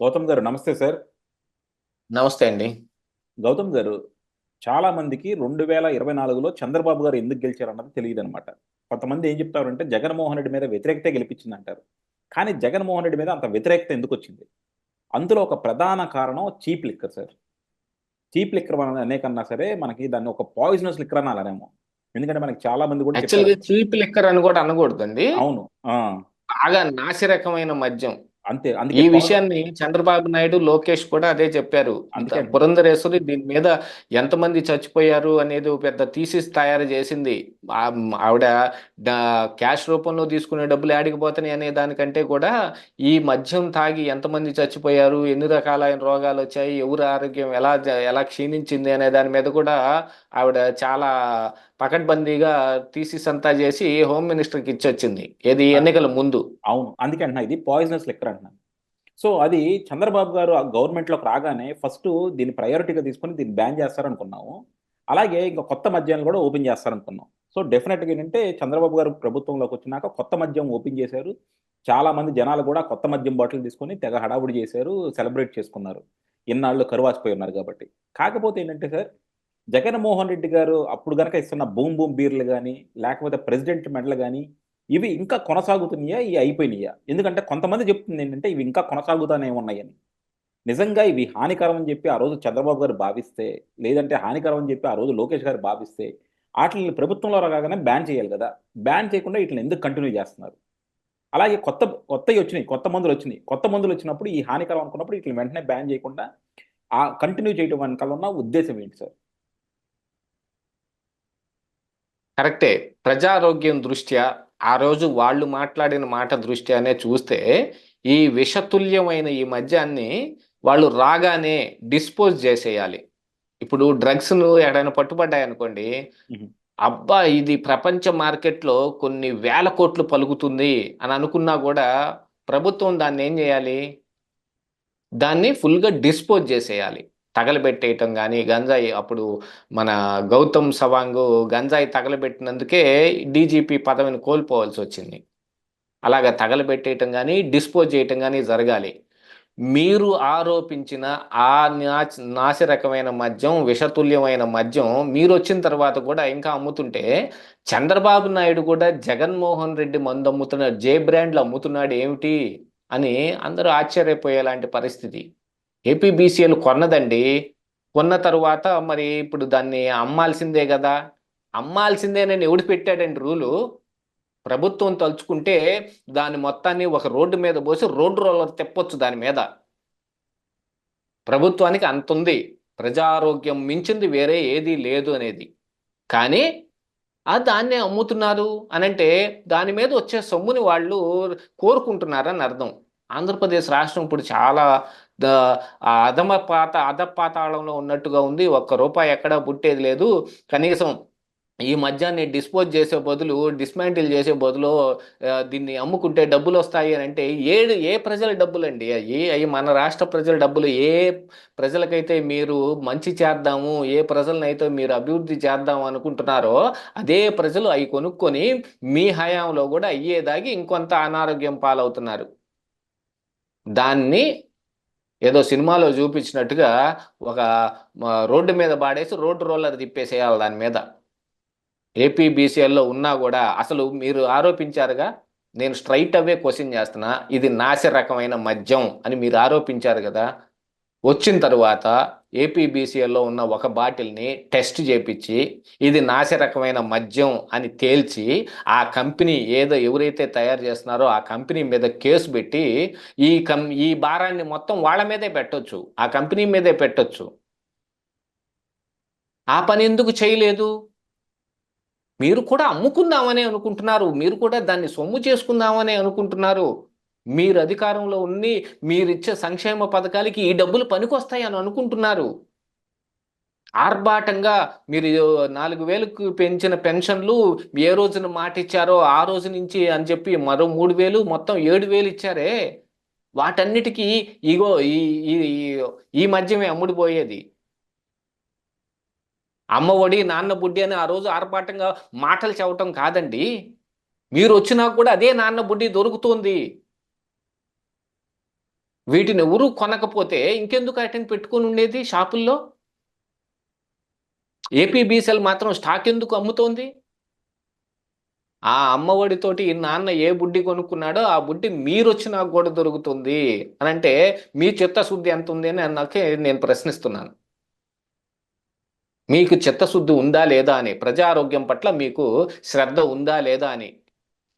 గౌతమ్ గారు నమస్తే సార్. నమస్తే అండి. గౌతమ్ గారు, చాలా మందికి 2024లో చంద్రబాబు గారు ఎందుకు గెలిచారన్నది తెలియదు అనమాట. కొంతమంది ఏం చెప్తారంటే జగన్మోహన్ రెడ్డి మీద వ్యతిరేకత గెలిపించింది అంటారు. కానీ జగన్మోహన్ రెడ్డి మీద అంత వ్యతిరేకత ఎందుకు వచ్చింది? అందులో ఒక ప్రధాన కారణం cheap liquor sir. Cheap liquor అనే కన్నా సరే మనకి దాన్ని ఒక పాయిజనస్ లిక్కర్ అని అలానేమో. ఎందుకంటే మనకి చాలా మంది కూడా చెప్పారు. యాక్చువల్‌గా చీప్ లిక్కర్ అని కూడా అనకూడదండి. అవును. ఆ, బాగా నాసిరకమైన మద్యం. అంతే. అందుకే ఈ విషయాన్ని చంద్రబాబు నాయుడు, లోకేష్ కూడా అదే చెప్పారు. అందుకే అంటున్నాను. పురంధరేశ్వరి దీని మీద ఎంతమంది చచ్చిపోయారు అనేది ఒక పెద్ద థీసిస్ తయారు చేసింది. ఆవిడ క్యాష్ రూపంలో తీసుకునే డబ్బులు యాడికి పోతున్నాయి అనే దానికంటే కూడా ఈ మద్యం తాగి ఎంతమంది చచ్చిపోయారు, ఎన్ని రకాలైన రోగాలు వచ్చాయి, ఎవరి ఆరోగ్యం ఎలా క్షీణించింది అనే దాని మీద కూడా ఆవిడ చాలా పకడ్బందీగా థీసిస్ అంతా చేసి హోమ్ మినిస్టర్కి ఇచ్చొచ్చింది. ఏది ఆ, ఎన్నికల ముందు. అవును. అందుకే అంటున్నా ఇది పాయిజనస్ లిక్కర్ అంటున్నాను. సో అది చంద్రబాబు గారు ఆ గవర్నమెంట్లోకి రాగానే ఫస్ట్ దీన్ని ప్రయారిటీగా తీసుకొని దీన్ని బ్యాన్ చేస్తారనుకున్నాము. అలాగే ఇంకా కొత్త మద్యాన్ని కూడా ఓపెన్ చేస్తారనుకున్నాం. సో డెఫినెట్గా ఏంటంటే చంద్రబాబు గారు ప్రభుత్వంలోకి వచ్చినాక కొత్త మద్యం ఓపెన్ చేశారు. చాలా మంది జనాలు కూడా కొత్త మద్యం బాటిల్ తీసుకొని తెగ హడావుడి చేశారు, సెలబ్రేట్ చేసుకున్నారు. ఇన్నాళ్ళు కరువాసిపోయి ఉన్నారు కాబట్టి. కాకపోతే ఏంటంటే సార్, జగన్మోహన్ రెడ్డి గారు అప్పుడు గనక ఇస్తున్న బూమ్ బూమ్ బీర్లు కానీ లేకపోతే ప్రెసిడెంట్ మెడల్ కానీ ఇవి ఇంకా కొనసాగుతున్నాయా? ఇవి అయిపోయినాయా? ఎందుకంటే కొంతమంది చెప్తుంది ఏంటంటే ఇవి ఇంకా కొనసాగుతానే ఉన్నాయని. నిజంగా ఇవి హానికరం అని చెప్పి ఆ రోజు చంద్రబాబు గారు భావిస్తే, లేదంటే హానికరం అని చెప్పి ఆ రోజు లోకేష్ గారు భావిస్తే, వాటిని ప్రభుత్వంలో రాగానే బ్యాన్ చేయాలి కదా. బ్యాన్ చేయకుండా వీటిని ఎందుకు కంటిన్యూ చేస్తున్నారు? అలాగే కొత్తవి వచ్చినాయి, కొత్త మందులు వచ్చినాయి. కొత్త మందులు వచ్చినప్పుడు ఈ హానికరం అనుకున్నప్పుడు వీటిని వెంటనే బ్యాన్ చేయకుండా ఆ కంటిన్యూ చేయడం వెనకాల ఉన్న ఉద్దేశం ఏంటి సార్? కరెక్టే. ప్రజారోగ్యం దృష్ట్యా ఆ రోజు వాళ్ళు మాట్లాడిన మాట దృష్ట్యానే చూస్తే ఈ విషతుల్యమైన ఈ మద్యాన్ని వాళ్ళు రాగానే డిస్పోజ్ చేసేయాలి. ఇప్పుడు డ్రగ్స్‌ను ఎక్కడైనా పట్టుబడ్డాయనుకోండి, మ్మ్. అబ్బా! ఇది ప్రపంచ మార్కెట్‌లో కొన్ని వేల కోట్లు పలుకుతుంది అని అనుకున్నా గూడా ప్రభుత్వం దాన్నేం జేయాలి? దాన్ని ఫుల్‌గా డిస్పోజ్ చేసేయాలి. తగలబెట్టేయటం గాని, గంజాయి అప్పుడు మన గౌతమ్ సవాంగ్ గంజాయి తగలబెట్టినందుకే డీజీపీ పదవిని కోల్పోవాల్సొచ్చింది. అలాగా తగలబెట్టేయటం గాని, డిస్పోజ్ చేయటం గాని జరగాలి. మీరు ఆరోపించిన ఆ నాసిరకమైన మద్యం, విషతుల్యమైన మద్యం మీరొచ్చిన తర్వాత కూడా ఇంకా అమ్ముతుంటే, చంద్రబాబు నాయుడు కూడా జగన్మోహన్ రెడ్డి మందు అమ్ముతున్నాడు, జే బ్రాండ్‌లు అమ్ముతున్నాడు ఏమిటి అని అందరూ ఆశ్చర్యపోయేలాంటి పరిస్థితి. ఏపీబీసీఎల్ కొన్నదండి. కొన్న తరువాత మరి ఇప్పుడు దాన్ని అమ్మాల్సిందే గదా! అమ్మాల్సిందేనని ఎవడు పెట్టాడండి రూలు? ప్రభుత్వం తలుచుకుంటే దాని మొత్తాన్ని ఒక రోడ్డు మీద పోసి రోడ్డు రోలర్ తిప్పొచ్చు దాని మీద. ప్రభుత్వానికి అంతుంది. ప్రజారోగ్యం మించింది వేరే ఏదీ లేదు అనేది. కానీ దాన్నే అమ్ముతున్నారు అనంటే దాని మీద వచ్చే సొమ్ముని వాళ్ళు కోరుకుంటున్నారని అర్థం. ఆంధ్రప్రదేశ్ రాష్ట్రం ఇప్పుడు చాలా ద అధపాతాళంలో ఉన్నట్టుగా ఉంది. ఒక్క రూపాయి ఎక్కడా పుట్టేది లేదు. కనీసం ఈ మద్యాన్ని డిస్పోజ్ చేసే బదులు, డిస్మాంటిల్ చేసే బదులు దీన్ని అమ్ముకుంటే డబ్బులొస్తాయి అనంటే ఏ ప్రజల డబ్బులండి అయ్యి? అయి మన రాష్ట్ర ప్రజల డబ్బులు. ఏ ప్రజలకైతే మీరు మంచి చేద్దాము, ఏ ప్రజలనైతే మీరు అభివృద్ధి చేద్దాం అనుకుంటున్నారో, అదే ప్రజలు అయి కొనుక్కొని మీ హయాంలో కూడా అయ్యేదాగి ఇంకొంత అనారోగ్యం పాలవుతున్నారు. దాన్ని ఏదో సినిమాలో చూపించినట్టుగా ఒక రోడ్డు మీద పాడేసి రోడ్డు రోలర్ తిప్పేసేయాలి దాని మీద. ఏపీబీసీఎల్లో ఉన్నా కూడా అసలు మీరు ఆరోపించారుగా, నేను స్ట్రైట్ అవే క్వశ్చన్ చేస్తున్నా, ఇది నాసి రకమైన మద్యం అని మీరు ఆరోపించారు కదా. వచ్చిన తరువాత ఏపీబీసీఎల్లో ఉన్న ఒక బాటిల్ని టెస్ట్ చేపించి ఇది నాసి రకమైన మద్యం అని తేల్చి ఆ కంపెనీ ఎవరైతే తయారు చేస్తున్నారో ఆ కంపెనీ మీద కేసు పెట్టి ఈ భారాన్ని మొత్తం వాళ్ళ మీదే పెట్టొచ్చు, ఆ కంపెనీ మీదే పెట్టొచ్చు. ఆ పని ఎందుకు చేయలేదు? మీరు కూడా అమ్ముకుందామని అనుకుంటున్నారు, మీరు కూడా దాన్ని సొమ్ము చేసుకుందామని అనుకుంటున్నారు. మీరు అధికారంలో ఉండి మీరిచ్చే సంక్షేమ పథకాలకి ఈ డబ్బులు పనికొస్తాయి అని అనుకుంటున్నారు. ఆర్భాటంగా మీరు 4,000కు పెంచిన పెన్షన్లు ఏ రోజున మాట ఇచ్చారో ఆ రోజు నుంచి అని చెప్పి మరో 3,000 మొత్తం 7,000 ఇచ్చారే. వాటన్నిటికీ ఇగో ఈ ఈ ఈ- ఈ మధ్యమే అమ్ముడుపోయేది. అమ్మ ఒడి నాన్న బుడ్డి అని ఆ రోజు ఆర్భాటంగా మాటలు చెప్పటం కాదండి. మీరు వచ్చినా కూడా అదే నాన్న బుడ్డి దొరుకుతుంది. వీటిని ఎవరు కొనకపోతే ఇంకెందుకు వాటిని పెట్టుకొని ఉండేది షాపుల్లో? ఏపీబీసీఎల్ మాత్రం స్టాక్ ఎందుకు అమ్ముతోంది? ఆ అమ్మఒడితోటి ఈ నాన్న ఏ బుడ్డి కొనుక్కున్నాడో ఆ బుడ్డి మీరు వచ్చినా కూడా దొరుకుతుంది అని అంటే మీ చిత్తశుద్ధి ఎంత ఉంది అని నాకే నేను ప్రశ్నిస్తున్నాను. మీకు చిత్తశుద్ధి ఉందా లేదా అని, ప్రజారోగ్యం పట్ల మీకు శ్రద్ధ ఉందా లేదా అని.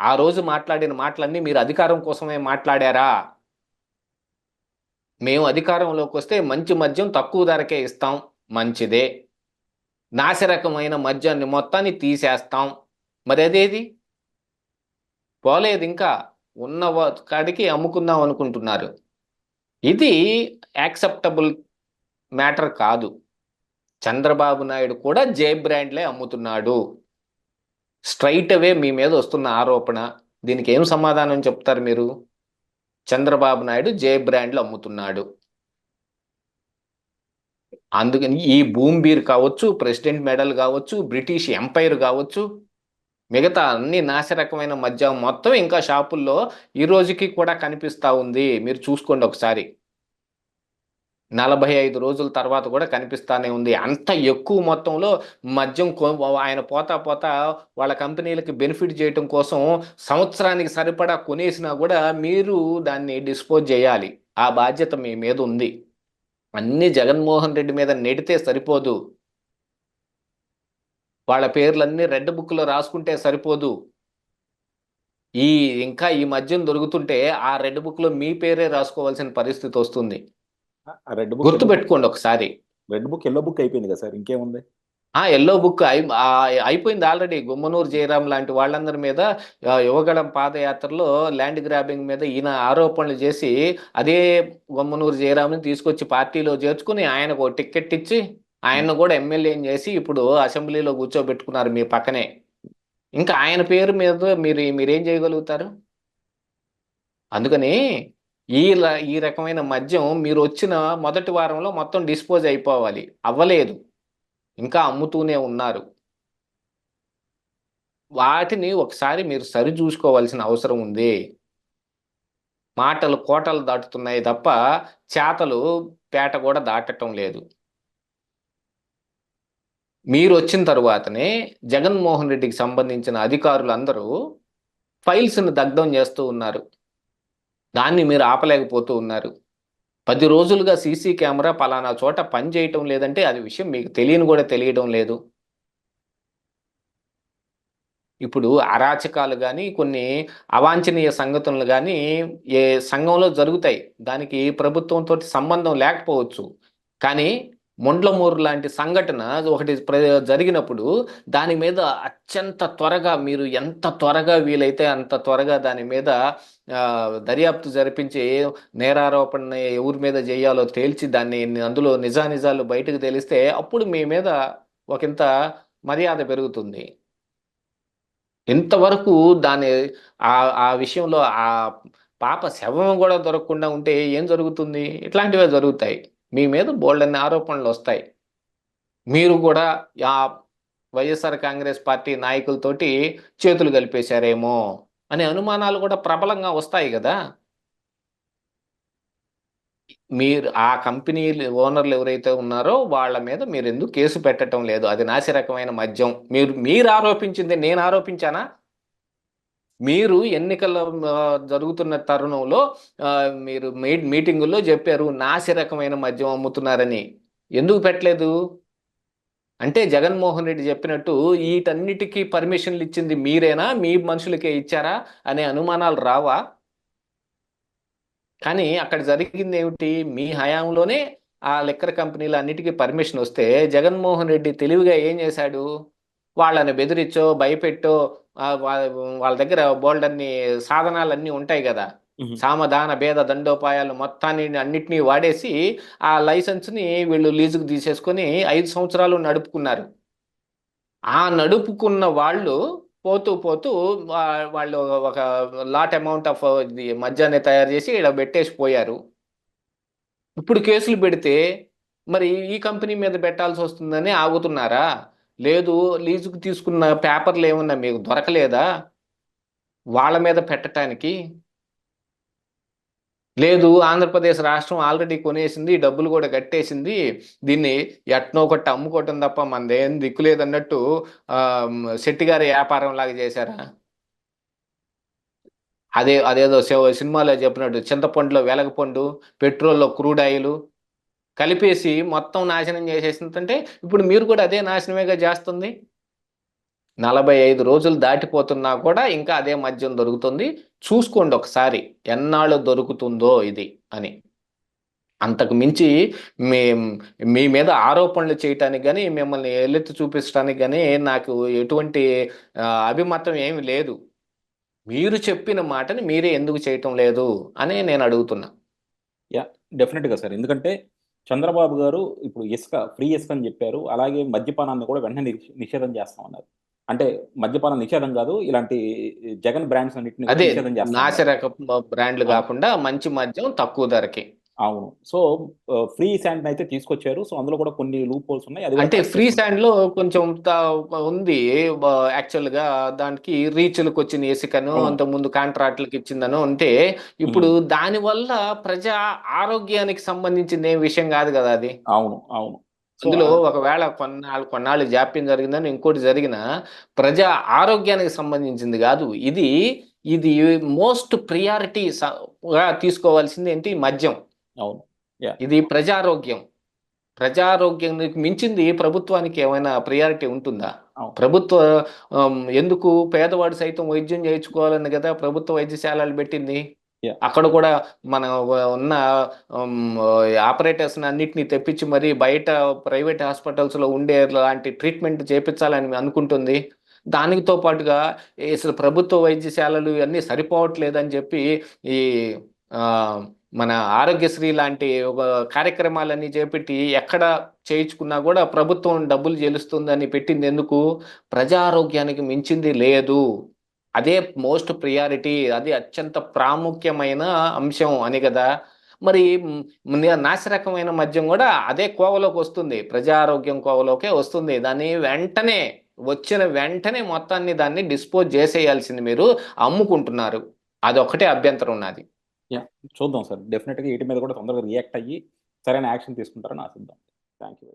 ఆ రోజు మాట్లాడిన మాటలన్నీ మీరు అధికారం కోసమే మాట్లాడారా? మేము అధికారంలోకి వస్తే మంచి మద్యం తక్కువ ధరకే ఇస్తాం, మంచిదే. నాసిరకమైన మద్యాన్ని మొత్తాన్ని తీసేస్తాం, మరి అదేది? పోలేదు, ఇంకా ఉన్న కాడికి అమ్ముకుందాం అనుకుంటున్నారు. ఇది యాక్సెప్టబుల్ మ్యాటర్ కాదు. చంద్రబాబు నాయుడు కూడా జే బ్రాండ్లే అమ్ముతున్నాడు. స్ట్రైట్ అవే మీ మీద వస్తున్న ఆరోపణ, దీనికి ఏం సమాధానం చెప్తారు మీరు? చంద్రబాబు నాయుడు జే బ్రాండ్లు అమ్ముతున్నాడు. అందుకని ఈ బూమ్ బీర్ కావచ్చు, ప్రెసిడెంట్ మెడల్ కావచ్చు, బ్రిటిష్ ఎంపైర్ కావచ్చు, మిగతా అన్ని నాసిరకమైన మద్యం మొత్తం ఇంకా షాపుల్లో ఈ రోజుకి కూడా కనిపిస్తూ ఉంది. మీరు చూసుకోండి ఒకసారి. 45 రోజుల తర్వాత కూడా కనిపిస్తానే ఉంది. అంత ఎక్కువ మొత్తంలో మద్యం ఆయన పోతా పోతా వాళ్ళ కంపెనీలకి బెనిఫిట్ చేయటం కోసం సంవత్సరానికి సరిపడా కొనేసినా కూడా మీరు దాన్ని డిస్పోజ్ చేయాలి. ఆ బాధ్యత మీ మీద ఉంది. అన్ని జగన్మోహన్ రెడ్డి మీద నెడితే సరిపోదు. వాళ్ళ పేర్లన్నీ రెడ్ బుక్లో రాసుకుంటే సరిపోదు. ఇంకా ఈ మద్యం దొరుకుతుంటే ఆ రెడ్ బుక్లో మీ పేరే రాసుకోవాల్సిన పరిస్థితి వస్తుంది. రెడ్ బుక్ గుర్తుపెట్టుకోండి ఒకసారి. రెడ్ బుక్ ఎల్లో బుక్ అయిపోయింది కదా సార్, ఇంకేముంది? ఎల్లో బుక్ అయిపోయింది ఆల్రెడీ. గుమ్మనూరు జయరాం లాంటి వాళ్ళందరి మీద యువగళం పాదయాత్రలో ల్యాండ్ గ్రాబింగ్ మీద ఈయన ఆరోపణలు చేసి అదే గుమ్మనూరు జయరాంని తీసుకొచ్చి పార్టీలో చేర్చుకుని ఆయనకు ఒక టికెట్ ఇచ్చి ఆయన్ను కూడా ఎమ్మెల్యేని చేసి ఇప్పుడు అసెంబ్లీలో కూర్చోబెట్టుకున్నారు మీ పక్కనే. ఇంకా ఆయన పేరు మీద మీరేం చేయగలుగుతారు? అందుకని ఈ రకమైన మద్యం మీరు వచ్చిన మొదటి వారంలో మొత్తం డిస్పోజ్ అయిపోవాలి. అవ్వలేదు, ఇంకా అమ్ముతూనే ఉన్నారు. వాటిని ఒకసారి మీరు సరి చూసుకోవాల్సిన అవసరం ఉంది. మాటలు కోటలు దాటుతున్నాయి తప్ప చేతలు పేట కూడా దాటటం లేదు. మీరు వచ్చిన తరువాతనే జగన్మోహన్ రెడ్డికి సంబంధించిన అధికారులు అందరూ ఫైల్స్ను దగ్ధం చేస్తూ ఉన్నారు. దాన్ని మీరు ఆపలేకపోతూ ఉన్నారు. 10 రోజులుగా సీసీ కెమెరా పలానా చోట పని చేయటం లేదంటే అది విషయం మీకు తెలియడం లేదు. ఇప్పుడు అరాచకాలు కానీ కొన్ని అవాంఛనీయ సంగతులు కానీ ఏ సంఘంలో జరుగుతాయి. దానికి ప్రభుత్వంతో సంబంధం లేకపోవచ్చు. కానీ మొండ్లమూరు లాంటి సంఘటన ఒకటి జరిగినప్పుడు దాని మీద అత్యంత త్వరగా మీరు ఎంత త్వరగా వీలైతే అంత త్వరగా దాని మీద దర్యాప్తు జరిపించి నేరారోపణ ఎవరి మీద చేయాలో తేల్చి దాన్ని అందులో నిజానిజాలు బయటకు తెలిస్తే అప్పుడు మీ మీద ఒకంత మర్యాద పెరుగుతుంది. ఇంతవరకు దాని ఆ విషయంలో ఆ పాప శవం కూడా దొరకకుండా ఉంటే ఏం జరుగుతుంది? ఇట్లాంటివే జరుగుతాయి. మీ మీద బోల్డన్ని ఆరోపణలు వస్తాయి. మీరు కూడా ఆ వైఎస్ఆర్ కాంగ్రెస్ పార్టీ నాయకులతోటి చేతులు కలిపేశారేమో అనే అనుమానాలు కూడా ప్రబలంగా వస్తాయి కదా. మీరు ఆ కంపెనీ ఓనర్లు ఎవరైతే ఉన్నారో వాళ్ళ మీద మీరు ఎందుకు కేసు పెట్టడం లేదు? అది నాసిరకమైన మద్యం. మీరు ఆరోపించింది నేను ఆరోపించానా? మీరు ఎన్నికల జరుగుతున్న తరుణంలో మీరు మీటింగుల్లో చెప్పారు నాసిరకమైన మద్యం అమ్ముతున్నారని. ఎందుకు పెట్టలేదు? అంటే జగన్మోహన్ రెడ్డి చెప్పినట్టు వీటన్నిటికీ పర్మిషన్లు ఇచ్చింది మీరేనా, మీ మనుషులకే ఇచ్చారా అనే అనుమానాలు రావా? కానీ అక్కడ జరిగింది ఏమిటి? మీ హయాంలోనే ఆ లిక్కర్ కంపెనీలు అన్నిటికీ పర్మిషన్ వస్తే జగన్మోహన్ రెడ్డి తెలివిగా ఏం చేశాడు? వాళ్ళని బెదిరించో భయపెట్టో వాళ్ళ దగ్గర బోల్డన్ని సాధనాలన్నీ ఉంటాయి కదా, సామధాన భేద దండోపాయాలు మొత్తాన్ని అన్నిటినీ వాడేసి ఆ లైసెన్స్ని వీళ్ళు లీజుకు తీసేసుకొని 5 సంవత్సరాలు నడుపుకున్నారు. ఆ నడుపుకున్న వాళ్ళు పోతూ పోతూ వాళ్ళు ఒక లాట్ అమౌంట్ ఆఫ్ మద్యాన్ని తయారు చేసి ఇలా పెట్టేసి పోయారు. ఇప్పుడు కేసులు పెడితే మరి ఈ కంపెనీ మీద పెట్టాల్సి వస్తుందని ఆగుతున్నారా? లేదు, లీజుకు తీసుకున్న పేపర్లు ఏమన్నా మీకు దొరకలేదా వాళ్ళ మీద పెట్టడానికి? లేదు, ఆంధ్రప్రదేశ్ రాష్ట్రం ఆల్రెడీ కొనేసింది, డబ్బులు కూడా కట్టేసింది, దీన్ని ఎట్నో కొట్టి అమ్ముకోవటం తప్ప మనదేం దిక్కులేదన్నట్టు శెట్టి గారి వ్యాపారం లాగా చేశారా? అదేదో సినిమాలో చెప్పినట్టు చింతపండులో వెలగపండు, పెట్రోల్లో క్రూడ్ ఆయిల్ కలిపేసి మొత్తం నాశనం చేసేసిందంటే ఇప్పుడు మీరు కూడా అదే నాశనమేగా చేస్తుంది. 45 రోజులు దాటిపోతున్నా కూడా ఇంకా అదే మద్యం దొరుకుతుంది. చూసుకోండి ఒకసారి ఎన్నాళ్ళు దొరుకుతుందో ఇది అని. అంతకు మించి మీ మీ మీద ఆరోపణలు చేయటానికి కానీ, మిమ్మల్ని ఎల్లెత్తి చూపించడానికి కానీ నాకు ఎటువంటి అభిమతం ఏమి లేదు. మీరు చెప్పిన మాటని మీరే ఎందుకు చేయటం లేదు అని నేను అడుగుతున్నా. యా, డెఫినెట్గా సార్. ఎందుకంటే చంద్రబాబు గారు ఇప్పుడు ఫ్రీ ఇసుక అని చెప్పారు. అలాగే మద్యపానాన్ని కూడా వెంటనే నిషేధం చేస్తామన్నారు. అంటే మద్యపానం నిషేధం కాదు, ఇలాంటి జగన్ బ్రాండ్స్ అన్నింటినీ అదే నిషేధం చేస్తామన్నారు. నాసిరక బ్రాండ్లు అవును, కాకుండా మంచి మద్యం తక్కువ ధరకి. అవును. సో ఫ్రీ శాండ్ అయితే తీసుకొచ్చారు. సో అందులో కూడా కొన్ని లూప్ హోల్స్ ఉన్నాయి. అది కూడా అంటే కరెక్ట్ ఫ్రీ చేసుకుంటారు. శాండ్ లో కొంచెం ఉంది. యాక్చువల్ గా దానికి రీచ్లకు వచ్చిన ఇసుకను అవును. అంతకుముందు కాంట్రాక్టులకు ఇచ్చిందను ఉంటే, ఇప్పుడు ఉమ్, దానివల్ల ప్రజా ఆరోగ్యానికి సంబంధించింది ఏం విషయం కాదు కదా అది. అవును, అవును. సో అందులో ఒకవేళ కొన్నాళ్ళు జాప్యం జరిగిందని ఇంకోటి జరిగిన ప్రజా ఆరోగ్యానికి సంబంధించింది కాదు ఇది. ఇది మోస్ట్ ప్రియారిటీ గా తీసుకోవాల్సింది ఏంటి? మద్యం. అవును. యా, ఇది ప్రజారోగ్యం. ప్రజారోగ్యానికి మించింది ప్రభుత్వానికి ఏమైనా ప్రియారిటీ ఉంటుందా? అవును. ప్రభుత్వ ఎందుకు పేదవాడు సైతం వైద్యం చేయించుకోవాలని కదా ప్రభుత్వ వైద్యశాలలు పెట్టింది. యా, అక్కడ కూడా మన ఉన్న ఆపరేటర్స్ అన్నిటిని తెప్పించి మరి బయట ప్రైవేట్ హాస్పిటల్స్లో ఉండే లాంటి ట్రీట్మెంట్ చేపించాలని అనుకుంటుంది. దానితో పాటుగా అసలు ప్రభుత్వ వైద్యశాలలు ఇవన్నీ సరిపోవట్లేదని చెప్పి ఈ ఆ, మన ఆరోగ్యశ్రీ లాంటి ఒక కార్యక్రమాలన్నీ చేపట్టి ఎక్కడ చేయించుకున్నా కూడా ప్రభుత్వం డబ్బులు చెల్లిస్తుందని పెట్టింది ఎందుకు? ప్రజారోగ్యానికి మించింది లేదు. అదే మోస్ట్ ప్రియారిటీ, అది అత్యంత ప్రాముఖ్యమైన అంశం అని కదా. మరి నాసిరకమైన మద్యం కూడా అదే కోవలోకి వస్తుంది, ప్రజారోగ్యం కోవలోకే వస్తుంది. దాన్ని వచ్చిన వెంటనే మొత్తాన్ని దాన్ని డిస్పోజ్ చేసేయాల్సింది, మీరు అమ్ముకుంటున్నారు. అదొక్కటే అభ్యంతరం ఉన్నది. యా, చూద్దాం సార్. డెఫినెట్గా వీటి మీద కూడా తొందరగా రియాక్ట్ అయ్యి సరైన యాక్షన్ తీసుకుంటారని ఆశిద్దాం. Thank you.